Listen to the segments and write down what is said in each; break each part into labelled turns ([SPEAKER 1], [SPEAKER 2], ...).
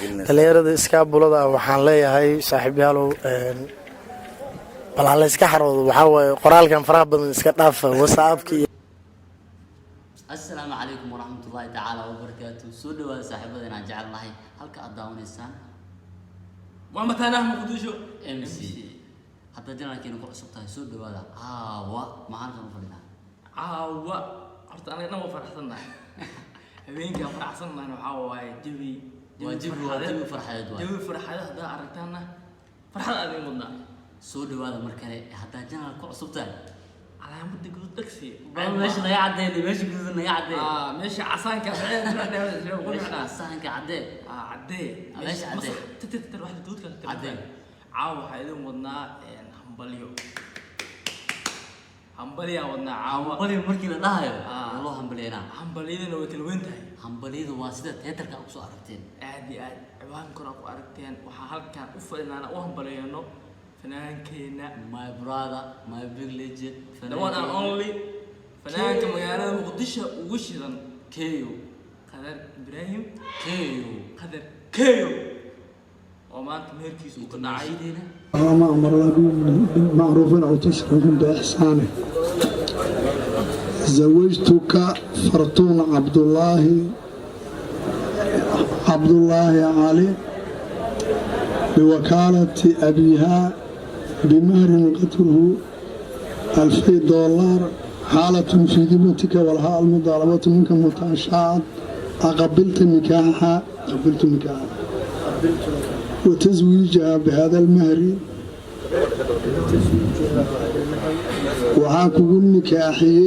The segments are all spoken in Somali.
[SPEAKER 1] dhalinyarada iskaabulada waxaan leeyahay saaxiibayaalow bal la iska xaroodo waxa waaye qoraalkan faraha badan iska dhaafa WhatsApp-ka.
[SPEAKER 2] السلام عليكم ورحمة الله تعالى وبركاته. سودو صاحبنا جعلناه هلك أداونيسان
[SPEAKER 3] ومتانا مقدوشو
[SPEAKER 2] MC حتى جينا كنا كعصبتها سودو هذا معانا مفردنا
[SPEAKER 3] horta anaga ma faraxsanahay habeenkii faraxsanahay waxa waaye jawi farxad hada aragtana farxad aad in wadna
[SPEAKER 2] soo dhawaada markale hada jana ku cusubtahay
[SPEAKER 3] calaamada guud taxi
[SPEAKER 2] meesha laga cadeeyay meesha guud laga cadeeyay
[SPEAKER 3] meesha casaanka
[SPEAKER 2] casaanka cadee
[SPEAKER 3] cadee
[SPEAKER 2] meesha cadee
[SPEAKER 3] tata wax duudka
[SPEAKER 2] cadee
[SPEAKER 3] waxa idin wadnaa hambalyo hambalyo wadnaa
[SPEAKER 2] hambalyo markii la dhahayo loo hambalyeena
[SPEAKER 3] hambalyada way kala weyn tahay
[SPEAKER 2] hambalyadu waa sida teatarka ku soo aragteen
[SPEAKER 3] aad iyo aad ciwaan kora ku aragteen waxa halkan u fadhinaana u hambalyeeno fanaankeena
[SPEAKER 2] my brother my big legend
[SPEAKER 3] the one and only fanaanka magaalada muqdisho ugu shidan
[SPEAKER 2] keyo
[SPEAKER 3] qadar ibrahim
[SPEAKER 2] qadar
[SPEAKER 3] keyo oo maanta meerkiisu ku dhacay
[SPEAKER 4] اللهم أمر بالمعروف أو تشركوا بإحسانه. زوجتك فرتون عبد الله علي بوكالة أبيها بمهر قدره $2000 حالة في ذمتك ولها المطالبة منك متعشعة أقبلت نكاحها وتزويجها بهذا المهر وعاكو نكاحي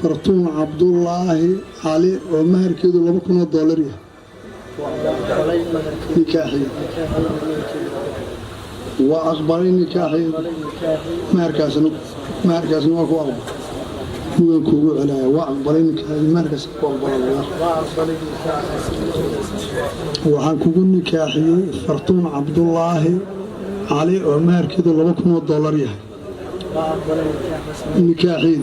[SPEAKER 4] فرتون عبد الله علي ومهر كيدو $2,000 نكاحي وأخبرين نكاحي مهر كاسنو واكو أخبر وينكو على وأخبرين نكاحي مهر كاسنو أخبر الله وعاكو نكاحي فرتون عبد الله علي ومهر كيدو $2,000 نكاحي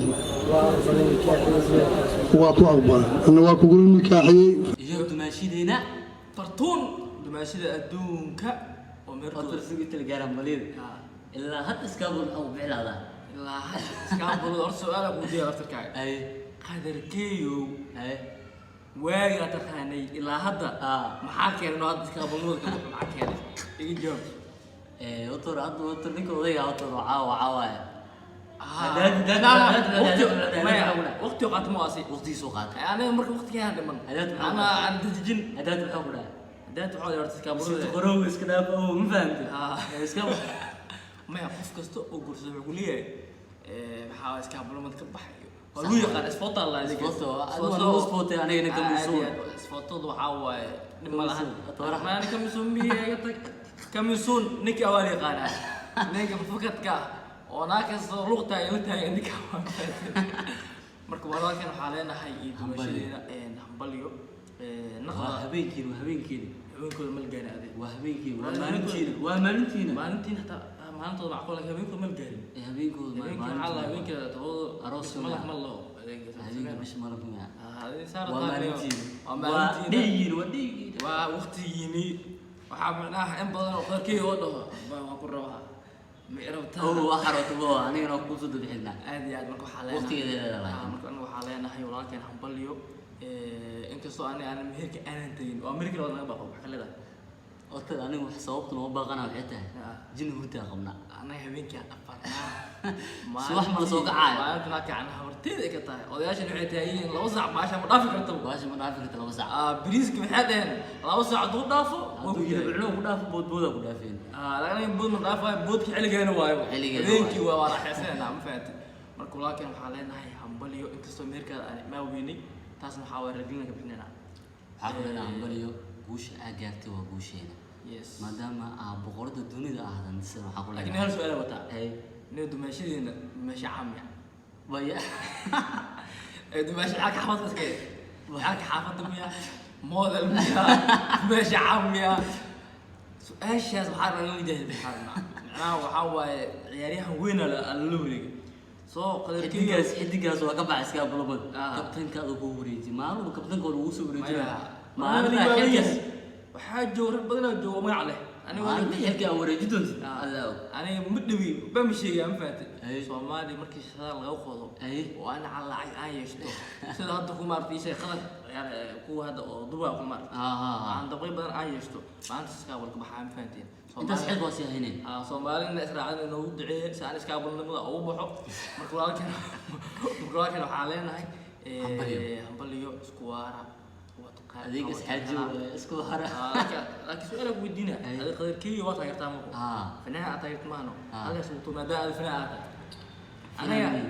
[SPEAKER 4] واكو أخبر أنا واكو نكاحي
[SPEAKER 2] دماشيدينا
[SPEAKER 3] فرتون دماشيدا أدونك
[SPEAKER 2] ومركز سجت الجرام مليل إلا حتى سكابون أو بعلاده
[SPEAKER 3] إلا حتى سكابون أرسل ودي أرتكاي
[SPEAKER 2] أي
[SPEAKER 3] قدر كيو
[SPEAKER 2] أي
[SPEAKER 3] واجي أتخاني إلا هذا محاكي إنه هذا سكابون محاكي يجي جواب
[SPEAKER 2] وتر نيكو ضيع وتر عاوا
[SPEAKER 3] وقتي وقت مواسي
[SPEAKER 2] وقتي سوقات
[SPEAKER 3] أنا مرك وقت كهذا من أنا عند الجن
[SPEAKER 2] أداة الحب
[SPEAKER 3] ده تحاول يرتكب
[SPEAKER 2] برود قروس كده فهو ما فهمت اسكاب
[SPEAKER 3] ما يقف كستو وقرص عقليه بحاول اسكاب لما تكبح قالوا يقال اسفوت الله يسكت
[SPEAKER 2] اسفوت يعني انا كمسون
[SPEAKER 3] اسفوت وحاوا لما لها ما انا كمسون نيك اولي قال نيك فقط كا وناك لغتها يلتها عندك marka walaalkan waxa leenahay idmashadina hambalyo
[SPEAKER 2] نقرأ هبينكين
[SPEAKER 3] هبينكم ملقاني هذه
[SPEAKER 2] وهبينكين
[SPEAKER 3] مالنتين حتى مالنتو معقول لك هبينكم ملقاني
[SPEAKER 2] هبينكم
[SPEAKER 3] الله هبينك تقول
[SPEAKER 2] أروس
[SPEAKER 3] ملك مالله
[SPEAKER 2] هبينك مش مالكم يعني
[SPEAKER 3] هذه صارت
[SPEAKER 2] وديين
[SPEAKER 3] ووقتيني وحابناها إن بدل وخيركي وده وأقول روها
[SPEAKER 2] هو أحرت بوا أنا نقول صدق حنا
[SPEAKER 3] هذه مركو حالنا
[SPEAKER 2] وقتي لا
[SPEAKER 3] مركو أنا حالنا هي ولكن حنبليو inkastoo aan meherka aanan tagin oo America wada naga baqo xilada
[SPEAKER 2] waqti anigu sababtu ma baqana waxay tahay jin hurta qabna
[SPEAKER 3] ana habeenkii afarna
[SPEAKER 2] subax ma soo kacay
[SPEAKER 3] maanta kacana horteeda ka tahay odayaashan waxay taayeen 2 saac maasha ma dhaafi karto
[SPEAKER 2] 2 saac
[SPEAKER 3] bariiska waxay dhaheen 2 saac duu dhaafo
[SPEAKER 2] oo ku yirabcno ku dhaafo boodbooda ku dhaafeen
[SPEAKER 3] lagana bood ma dhaafay boodki xiligeena waayo habeenkii waa raaxaysanaa ma fahanti marka laakiin waxa leenahay hambaliyo inkastoo meherka ma weynay taas waxa way radina ka bixinayna
[SPEAKER 2] xaqna hambaliyo guush aagaartay waa guusheena maadaama boqorada dunida ahdan sida waxa ku
[SPEAKER 3] laakiin hal su'aal wata
[SPEAKER 2] ay
[SPEAKER 3] ندمشينا ماشي عامية
[SPEAKER 2] ويا
[SPEAKER 3] دمشي حاجة حافظ كده حاجة حافظ مية موديل مية ماشي عامية ايش يا سبحان الله يجهز بحالنا أنا وحوا عياريها وين اللوري سو قدر
[SPEAKER 2] كيس حدقاس وقبع اسكاب لبد كابتن كادو كوريجي ما هو كابتن كورو وسو وريجي ما انا
[SPEAKER 3] waxaa jooga rag badan oo jooga magac leh
[SPEAKER 2] أنت حكي أوريجي دونت الله
[SPEAKER 3] أنا مدبي بمشي يا مفاتي سومالي مركي شغال غوخوضو وأنا على عايشتو سيدا هذا كو مارتي شيء خلط يعني كو هذا ضبا كو مارتي عند ضبي بدن عايشتو فأنت سكابل كبحا مفاتي
[SPEAKER 2] أنت صحيح واسيا هنا
[SPEAKER 3] سومالي الناس راعي إنه ودعي سأل سكابل نبض أو بحو مركواكن وحالينا هاي همبليو سكوارا
[SPEAKER 2] هذيك اسحاجي اسكو هرا
[SPEAKER 3] لكن سؤالك ودينا هذا قدر كي وطا يرتامو فنان عطيت مانو هذا سوتو ماذا الفنان انا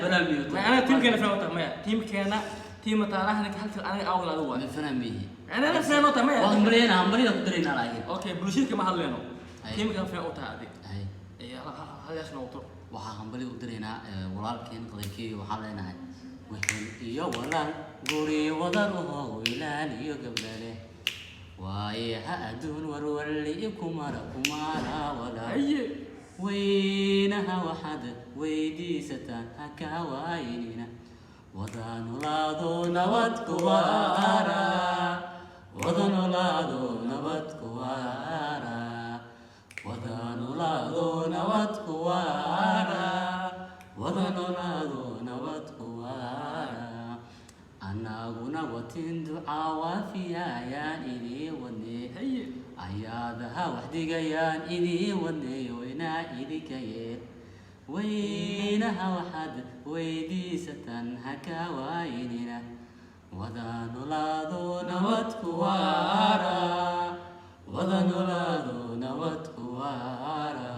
[SPEAKER 2] فنان ميوت
[SPEAKER 3] انا تيم كان فنان وطا ما تيم كان تيم تاعنا هناك هل انا اول اول
[SPEAKER 2] فنان ميه
[SPEAKER 3] انا فنان وطا ما
[SPEAKER 2] همبرينا قدرينا رايين
[SPEAKER 3] اوكي بلوشيك ما هلينو تيم كان فنان وطا هذيك اي هذا شنو وطو
[SPEAKER 2] waxaa hambali u direynaa walaalkeen qadarkii waxaa leenahay wixin iyo walaal guri wadan oo ilaaliyo gabdhale waaye ha aduun warwalli kumara walaaye weynaha waxaad weydiisataan ha ka waayinina wadanolaado nabad ku waara wadanolaado nabad ku waara wadanolaado nabad ku waara wadanolaado nabad ku waara anaguna watin ducaa waafiyayaan idii wadne ayaadaha waxdigayaan idii wadne weynaa idinka yeer weynaha waxaad weydiisataan ha ka waayinina wadanolaado nabad ku waara wadanolaado nabad ku waara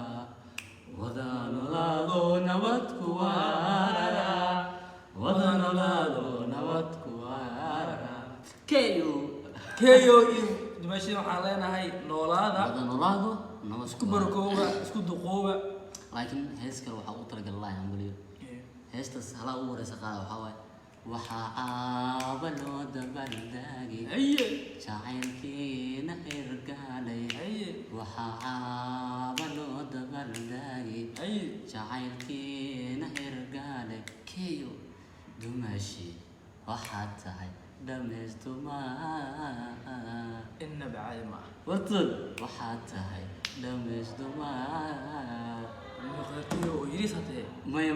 [SPEAKER 2] wadanolaado nabad ku waara wadanolaado nabad ku waara keyo
[SPEAKER 3] dimaashada waxaan leenahay noolaada
[SPEAKER 2] wadanolaado nabad
[SPEAKER 3] isku barkooba isku duqooba
[SPEAKER 2] laakiin hees kale waxaa u talagalay hambaliyo heestaas halaa u wareysa qaada waxaa waaye waxaa caaba loo dabaldaagay jacaylkiina hirgaalay waxaa caaba loo dabaldaagay jacaylkiina hirgaalay keyo dumaashi waxaad tahay dhamaystumaa
[SPEAKER 3] inaba caadi ma
[SPEAKER 2] wartod waxaad tahay dhamaystumaa
[SPEAKER 3] qadarkiyo oo yiriis hatee
[SPEAKER 2] maya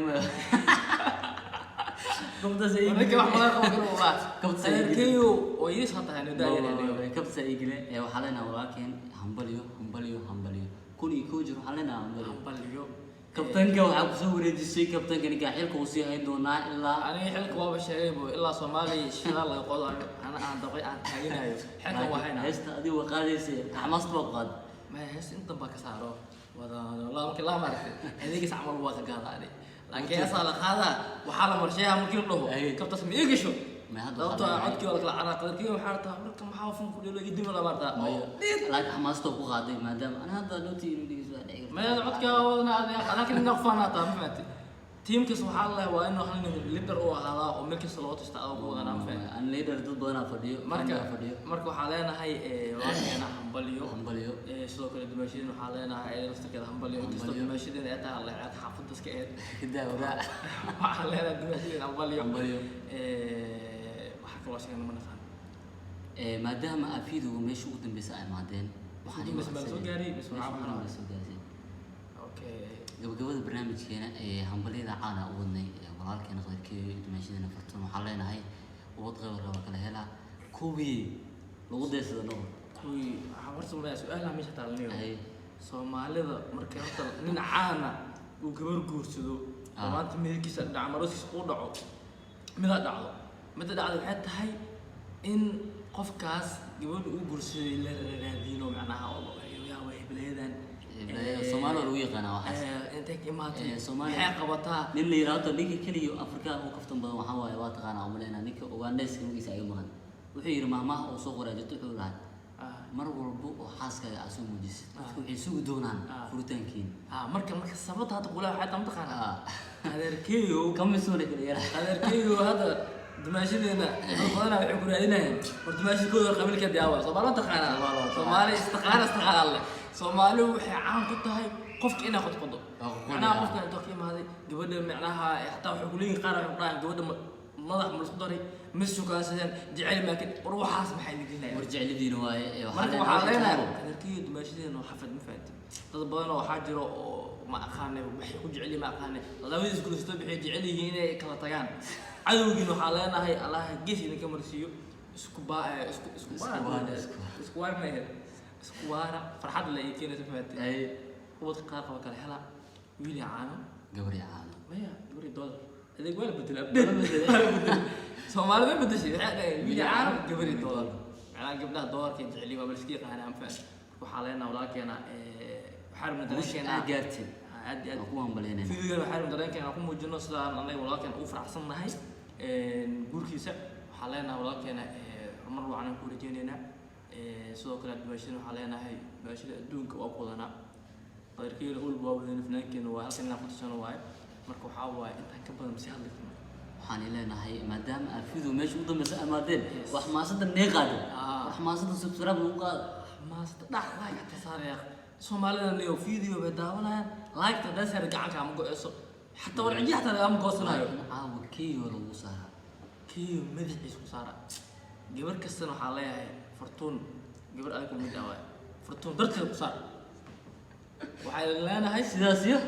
[SPEAKER 2] كبتة
[SPEAKER 3] أنا واحد ما أقول والله كبتة كيو ويريس حتى هنوداي
[SPEAKER 2] كبتة إيجلي وحالنا ولكن همبليو كوني كوجر حالنا
[SPEAKER 3] همبليو
[SPEAKER 2] كابتن كوا عبسو ريدسي كابتن كان كحيل كوسي هيدونا إلا
[SPEAKER 3] أنا حيل كوا بشريب إلا صومالي شغال يقول أنا دقي عن تاجينا حيل كوا هنا
[SPEAKER 2] هست أدي وقادسي حماس توقد
[SPEAKER 3] ما هست أنت بكساره والله ممكن لا مرة هذيك سعمل وقت قال عليه لكن أصلا هذا وحاله مرشيها ممكن له كابتن سميه يجشو لو تعود كي ولا على قدر كي وحارتها مركب محافظ كل يوم يقدم ولا مرتا
[SPEAKER 2] لكن حماس توقد قادي ما دام أنا هذا لو تيجي
[SPEAKER 3] ما يعود كي ولا لكن نقفنا طبعا تيم كسبحان الله وإنه خلينا الليدر هو هذا وملك الصلوات استعاذوا بوغنا فين
[SPEAKER 2] أنا ليدر ضد بنا فديو
[SPEAKER 3] مركو حالينا هاي وانا همبليو سلو كل دمشقين وحالينا هاي نستكد همبليو دمشقين أتى الله عاد حافظ تسكيت
[SPEAKER 2] كده ولا
[SPEAKER 3] حالينا دمشقين همبليو وحكوا واشين من فهم
[SPEAKER 2] ما دام أفيدو مش قدام بس معدن
[SPEAKER 3] بس مسوجاري بس
[SPEAKER 2] مسوجاري gabagabada barnaamijkeena hambaliyada caana u wadnay walaalkeena qadarkii dimaashadana fartan waxaan leenahay wad qayb raba kala helaa kuwii lagu deysada noqon
[SPEAKER 3] kuwii waxaan warsan su'aalaha meesha taalniyo Soomaalida markay horta nin caana uu gabar guursado maanta midkiisa dhacmaroos uu dhaco mid dhacdo waxay tahay in qofkaas gabadh uu guursaday la raadiino macnaha oo yaa way bileedan
[SPEAKER 2] Soomaali lagu yaqaan waxa
[SPEAKER 3] inta kimaatay
[SPEAKER 2] Soomaali
[SPEAKER 3] waxay qabataa
[SPEAKER 2] nin la yiraahdo ninka kaliya Afrikaan oo kaftan badan waxa waaye waa taqaanaa umaleena ninka Ugandese kiisa ay maqan wuxuu yiri mahmaha oo soo qoray jirto wuxuu lahaa mar walba oo xaaskaaga aad soo muujisid waxay sugu doonaan furitaankiin
[SPEAKER 3] marka sababta hada qulaa waxay tam taqaanaa adeerkeeyo
[SPEAKER 2] kamisoone kaliya
[SPEAKER 3] adeerkeeyo hada dimaashadena qodana waxay ku raadinayaan war dimaashadooda qabiilka daawa Soomaali taqaanaa Soomaali istaqaana Soomaali waxay caan ku tahay qofka inaa qodqodo macnaha qofka inta ka imaaday gabadha macnaha hatta wuxuu ku leeyahay qaar wuxuu qaan gabadha madax mulku daray masuuqaasadeen jecel ma ka ruuxaas maxay idin
[SPEAKER 2] warjecladiina waaye
[SPEAKER 3] marka waxaa leenahay kadarkii dumaashadeen oo xafad ma fahantin dad badan oo waxaa jiro oo ma aqaanay waxay ku jecel ma aqaanay labadiis guristo bixi jecel yihiin inay kala tagaan cadowgiina waxaa leenahay allah gees idinka marsiiyo isku waara farxad la ay keenayso fahantin ay wad qaar qaba kala hela wiil caano
[SPEAKER 2] gabar caano
[SPEAKER 3] maya gabar dollar adeeg wala bedel Soomaalida bedeshay waxay dhahay wiil caano gabar dollar macna gabdhaha dollarka jecel waa balski qaanaan faan waxaa leenahay walaalkeena waxaan dareenkeena
[SPEAKER 2] gaartay aad ku hambaleenay
[SPEAKER 3] fiidiga waxaan dareenkeena ku muujino sida anaga walaalkeena u faraxsanahay guurkiisa waxaa leenahay walaalkeena mar waxaan ku rajeynaynaa sidoo kale dumaashada waxaa leenahay dumaashada adduunka waa qodanaa qayrkeena ulba waa wadana fanaankeena waa halkan inaan ku tusano waaye marka waxaa waaye intaan ka badan si hadli karno
[SPEAKER 2] waxaan leenahay maadaama afidu meesha u dambaysa amaadeen wax maasada neeqaado wax maasada subscribe lagu qaado
[SPEAKER 3] maasada dhac like ta saaraya Soomaalida neeyo video bay daawanayaan like ta dasar gacanka ama go'ayso xataa wal ciyaha taa ama goosanayo
[SPEAKER 2] caawa kiyo lagu saara
[SPEAKER 3] kiyo madaxiisa ku saara gabar kastana waxaa leeyahay fartuun gabar ay ku mid ah fartuun darteed ku saar waxay leenahay
[SPEAKER 2] sidaas iyo